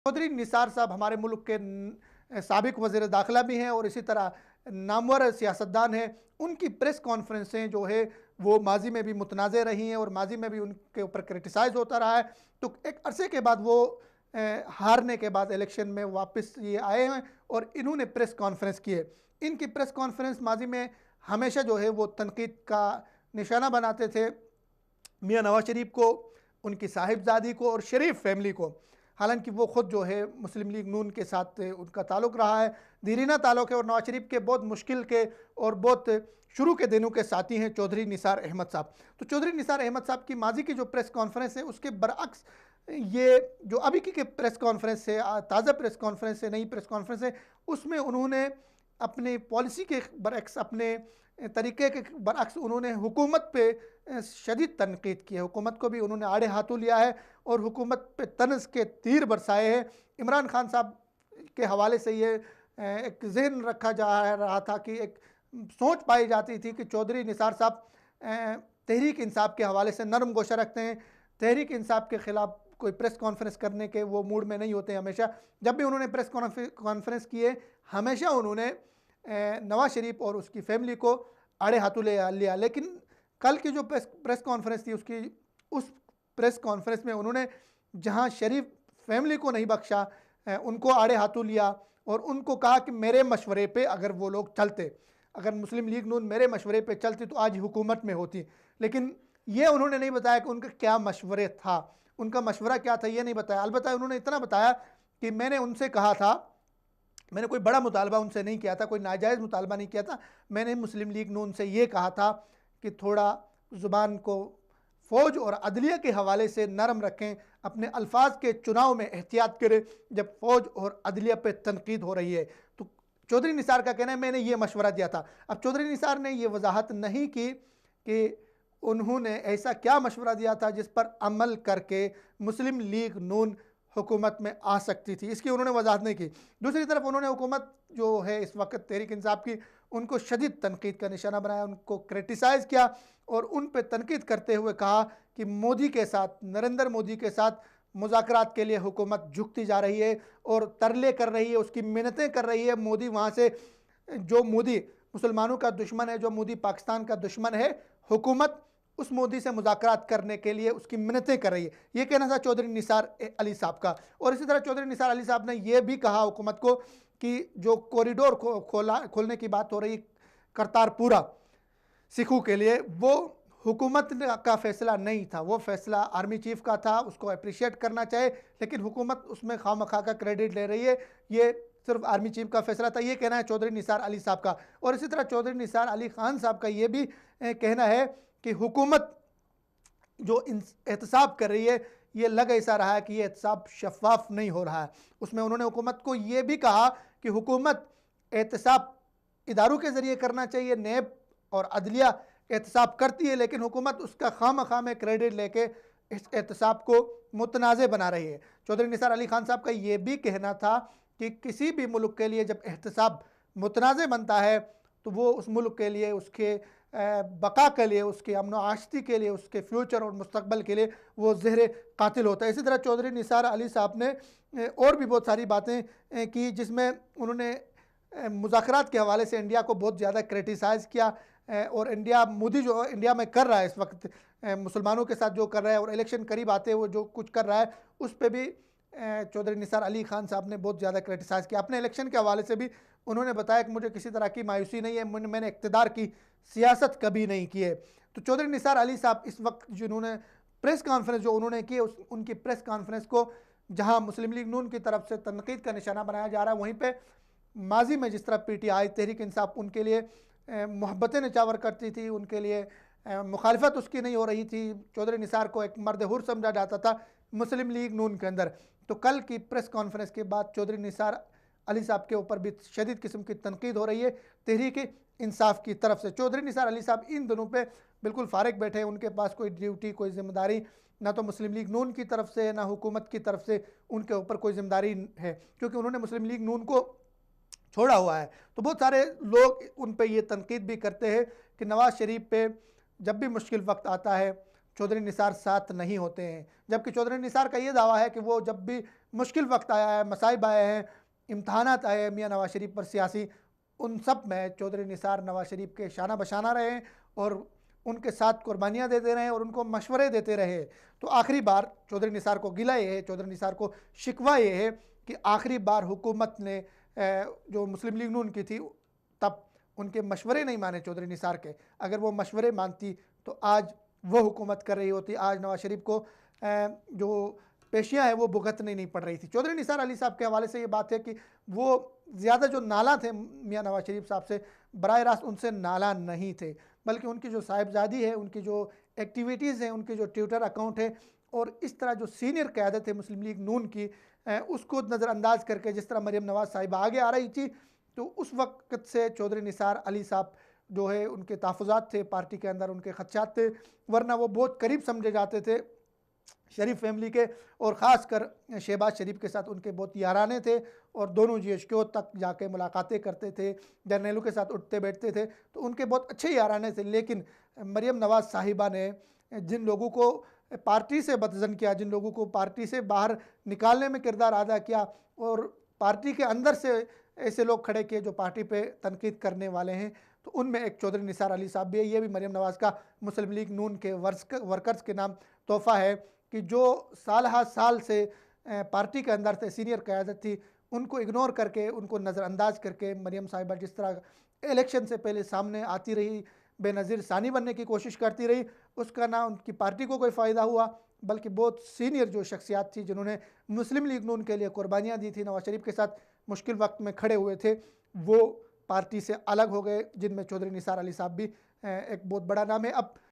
चौधरी निसार साहब हमारे मुल्क के साबिक वज़ीर दाखिला भी हैं और इसी तरह नामवर सियासतदान हैं। उनकी प्रेस कॉन्फ्रेंसें जो है वो माजी में भी मुतनाज़ रही हैं और माजी में भी उनके ऊपर क्रिटिसाइज़ होता रहा है। तो एक अरसे के बाद वो हारने के बाद इलेक्शन में वापस ये आए हैं और इन्होंने प्रेस कॉन्फ्रेंस की है। इनकी प्रेस कॉन्फ्रेंस माजी में हमेशा जो है वो तनकीद का निशाना बनाते थे मियाँ नवाज शरीफ को, उनकी साहिबजादी को और शरीफ फैमिली को। हालांकि वो ख़ुद जो है मुस्लिम लीग नून के साथ उनका ताल्लुक़ रहा है, दीरीना ताल्लुक़ है और नवाज शरीफ के बहुत मुश्किल के और बहुत शुरू के दिनों के साथी हैं चौधरी निसार अहमद साहब। तो चौधरी निसार अहमद साहब की माजी की जो प्रेस कॉन्फ्रेंस है उसके बरअक्स ये जो अभी की प्रेस कॉन्फ्रेंस है, ताज़ा प्रेस कॉन्फ्रेंस है, नई प्रेस कॉन्फ्रेंस है, उसमें उन्होंने अपनी पॉलिसी के बरअक्स, अपने तरीके के बरअक्स उन्होंने हुकूमत पे शदीद तनकीद की है। हुकूमत को भी उन्होंने आड़े हाथों लिया है और हुकूमत पे तंज़ के तीर बरसाए हैं। इमरान खान साहब के हवाले से ये एक ज़हन रखा जा रहा था कि एक सोच पाई जाती थी कि चौधरी निसार साहब तहरीक इंसाफ के हवाले से नरम गोशा रखते हैं, तहरीक इंसाफ के ख़िलाफ़ कोई प्रेस कॉन्फ्रेंस करने के वो मूड में नहीं होते। हमेशा जब भी उन्होंने प्रेस कॉन्फ्रेंस किए, हमेशा उन्होंने नवाज शरीफ और उसकी फैमिली को आड़े हाथों लिया। लेकिन कल की जो प्रेस कॉन्फ्रेंस थी उस प्रेस कॉन्फ्रेंस में उन्होंने जहां शरीफ फैमिली को नहीं बख्शा, उनको आड़े हाथों लिया और उनको कहा कि मेरे मशवरे पे अगर वो लोग चलते, अगर मुस्लिम लीग नून मेरे मशवरे पे चलती तो आज हुकूमत में होती। लेकिन ये उन्होंने नहीं बताया कि उनका क्या मशवरे था, उनका मशवरा क्या था, ये नहीं बताया। अलबत्ता उन्होंने इतना बताया कि मैंने उनसे कहा था, मैंने कोई बड़ा मुतालबा उनसे नहीं किया था, कोई नाजायज़ मुतालबा नहीं किया था। मैंने मुस्लिम लीग नून से ये कहा था कि थोड़ा ज़ुबान को फ़ौज और अदलिया के हवाले से नरम रखें, अपने अल्फाज के चुनाव में एहतियात करें जब फ़ौज और अदलिया पे तनकीद हो रही है। तो चौधरी निसार का कहना है मैंने ये मशवरा दिया था। अब चौधरी निसार ने ये वजाहत नहीं की कि उन्होंने ऐसा क्या मशवरा दिया था जिस पर अमल करके मुस्लिम लीग नून हुकूमत में आ सकती थी, इसकी उन्होंने वजाहत नहीं की। दूसरी तरफ उन्होंने हुकूमत जो है इस वक्त तहरीक इंसाफ की, उनको शदीद तनकीद का निशाना बनाया, उनको क्रिटिसाइज़ किया और उन पर तनकीद करते हुए कहा कि मोदी के साथ, नरेंद्र मोदी के साथ मुज़ाकरात के लिए हुकूमत झुकती जा रही है और तरले कर रही है, उसकी मिन्नतें कर रही है। मोदी वहाँ से, जो मोदी मुसलमानों का दुश्मन है, जो मोदी पाकिस्तान का दुश्मन है, हुकूमत उस मोदी से मुज़ाकरात करने के लिए उसकी मिन्नतें कर रही है। ये कहना था चौधरी निसार अली साहब का। और इसी तरह चौधरी निसार अली साहब ने यह भी कहा हुकूमत को कि जो कॉरिडोर खोलने की बात हो रही करतारपुरा सिखों के लिए, वो हुकूमत का फ़ैसला नहीं था, वो फ़ैसला आर्मी चीफ़ का था, उसको अप्रिशिएट करना चाहिए। लेकिन हुकूमत उसमें खामखा का क्रेडिट ले रही है, ये सिर्फ आर्मी चीफ़ का फ़ैसला था। ये कहना है चौधरी निसार अली साहब का। और इसी तरह चौधरी निसार अली ख़ान साहब का ये भी कहना है कि हुकूमत जो एहतसाब कर रही है, ये लग ऐसा रहा है कि ये एहतसाब शफाफ नहीं हो रहा है। उसमें उन्होंने हुकूमत को ये भी कहा कि हुकूमत एहतसाब इदारों के ज़रिए करना चाहिए, नेब और अदलिया एहतसाब करती है, लेकिन हुकूमत उसका खामखा में क्रेडिट लेके इस एहतसाब को मुतनाज़ बना रही है। चौधरी निसार अली ख़ान साहब का ये भी कहना था कि किसी भी मुल्क के लिए जब एहतसाब मुतनाज़ बनता है तो वो उस मुल्क के लिए, उसके बका के लिए, उसके अमन आश्ती के लिए, उसके फ्यूचर और मुस्तकबल के लिए वो ज़हर कातिल होता है। इसी तरह चौधरी निसार अली साहब ने और भी बहुत सारी बातें की जिसमें उन्होंने मुज़ाकरात के हवाले से इंडिया को बहुत ज़्यादा क्रिटिसाइज़ किया और मोदी जो इंडिया में कर रहा है इस वक्त, मुसलमानों के साथ जो कर रहा है और इलेक्शन करीब आते वो जो कुछ कर रहा है, उस पर भी चौधरी निसार अली ख़ान साहब ने बहुत ज़्यादा क्रिटिसाइज़ किया। अपने इलेक्शन के हवाले से भी उन्होंने बताया कि मुझे किसी तरह की मायूसी नहीं है, मैंने इक़्तिदार की सियासत कभी नहीं की है। तो चौधरी निसार अली साहब इस वक्त जिन्होंने प्रेस कॉन्फ्रेंस जो उन्होंने की, उनकी प्रेस कॉन्फ्रेंस को जहां मुस्लिम लीग नून की तरफ से तनकीद का निशाना बनाया जा रहा है, वहीं पे माजी में जिस तरह पीटीआई तहरीक इंसाफ उनके लिए मोहब्बतें निछावर करती थी, उनके लिए मुखालफत उसकी नहीं हो रही थी, चौधरी निसार को एक मर्द हुर समझा जाता था मुस्लिम लीग नून के अंदर। तो कल की प्रेस कॉन्फ्रेंस के बाद चौधरी निसार अली साहब के ऊपर भी शदीद किस्म की तनकीद हो रही है तहरीक इंसाफ की तरफ से। चौधरी निसार अली साहब इन दिनों पे बिल्कुल फारिग बैठे हैं, उनके पास कोई ड्यूटी, कोई जिम्मेदारी ना तो मुस्लिम लीग नून की तरफ से ना हुकूमत की तरफ से उनके ऊपर कोई जिम्मेदारी है, क्योंकि उन्होंने मुस्लिम लीग नून को छोड़ा हुआ है। तो बहुत सारे लोग उन पर ये तनकीद भी करते हैं कि नवाज़ शरीफ पे जब भी मुश्किल वक्त आता है, चौधरी निसार साथ नहीं होते हैं। जबकि चौधरी निसार का ये दावा है कि वो जब भी मुश्किल वक्त आया है, मसाइब आए हैं, इम्तहानात आए हैं मियाँ नवाज शरीफ पर सियासी, उन सब में चौधरी निसार नवाज शरीफ के शाना बशाना रहे और उनके साथ कुर्बानियाँ देते रहे और उनको मशवरे देते रहे। तो आखिरी बार चौधरी निसार को गिला ये है, चौधरी निसार को शिकवा ये है कि आखिरी बार हुकूमत ने जो मुस्लिम लीग नून की थी तब उनके मशवरे नहीं माने चौधरी निसार के। अगर वो मशवरे मानती तो आज वो हुकूमत कर रही होती, आज नवाज शरीफ को जो पेशियाँ है वो भुगतनी नहीं पड़ रही थी। चौधरी निसार अली साहब के हवाले से ये बात है कि वो ज़्यादा जो नाला थे मियाँ नवाज शरीफ साहब से, बराह रास्त उनसे नाला नहीं थे, बल्कि उनकी जो साहिबजादी है, उनकी जो एक्टिविटीज़ हैं, उनके जो ट्विटर अकाउंट है और इस तरह जो सीनियर क़यादत है मुस्लिम लीग नून की, उसको नज़रअंदाज करके जिस तरह मरीम नवाज़ साहिबा आगे आ रही थी, तो उस वक्त से चौधरी निसार अली साहब जो है उनके तहफ़्फ़ुज़ात थे पार्टी के अंदर, उनके ख़दशात थे, वरना वो बहुत करीब समझे जाते थे शरीफ फैमिली के और ख़ास कर शहबाज शरीफ के साथ उनके बहुत याराने थे और दोनों GHQ तक जाके मुलाकातें करते थे, जर्नैलों के साथ उठते बैठते थे, तो उनके बहुत अच्छे याराने थे। लेकिन मरीम नवाज़ साहिबा ने जिन लोगों को पार्टी से बदज़न किया, जिन लोगों को पार्टी से बाहर निकालने में किरदार अदा किया और पार्टी के अंदर से ऐसे लोग खड़े किए जो पार्टी पे तनकीद करने वाले हैं, तो उनमें एक चौधरी निसार अली साहब भी है। ये भी मरीम नवाज़ का मुस्लिम लीग नून के वर्कर्स के नाम तोहफ़ा है कि जो साल हर साल से पार्टी के अंदर से सीनियर क़यादत थी, उनको इग्नोर करके, उनको नज़रअंदाज करके मरीम साहिबा जिस तरह इलेक्शन से पहले सामने आती रही, बेनज़ीर सानी बनने की कोशिश करती रही, उसका ना उनकी पार्टी को कोई फ़ायदा हुआ, बल्कि बहुत सीनियर जो शख्सियात थी जिन्होंने मुस्लिम लीग नून के लिए कुर्बानियाँ दी थी, नवाज शरीफ के साथ मुश्किल वक्त में खड़े हुए थे, वो पार्टी से अलग हो गए, जिनमें चौधरी निसार अली साहब भी एक बहुत बड़ा नाम है। अब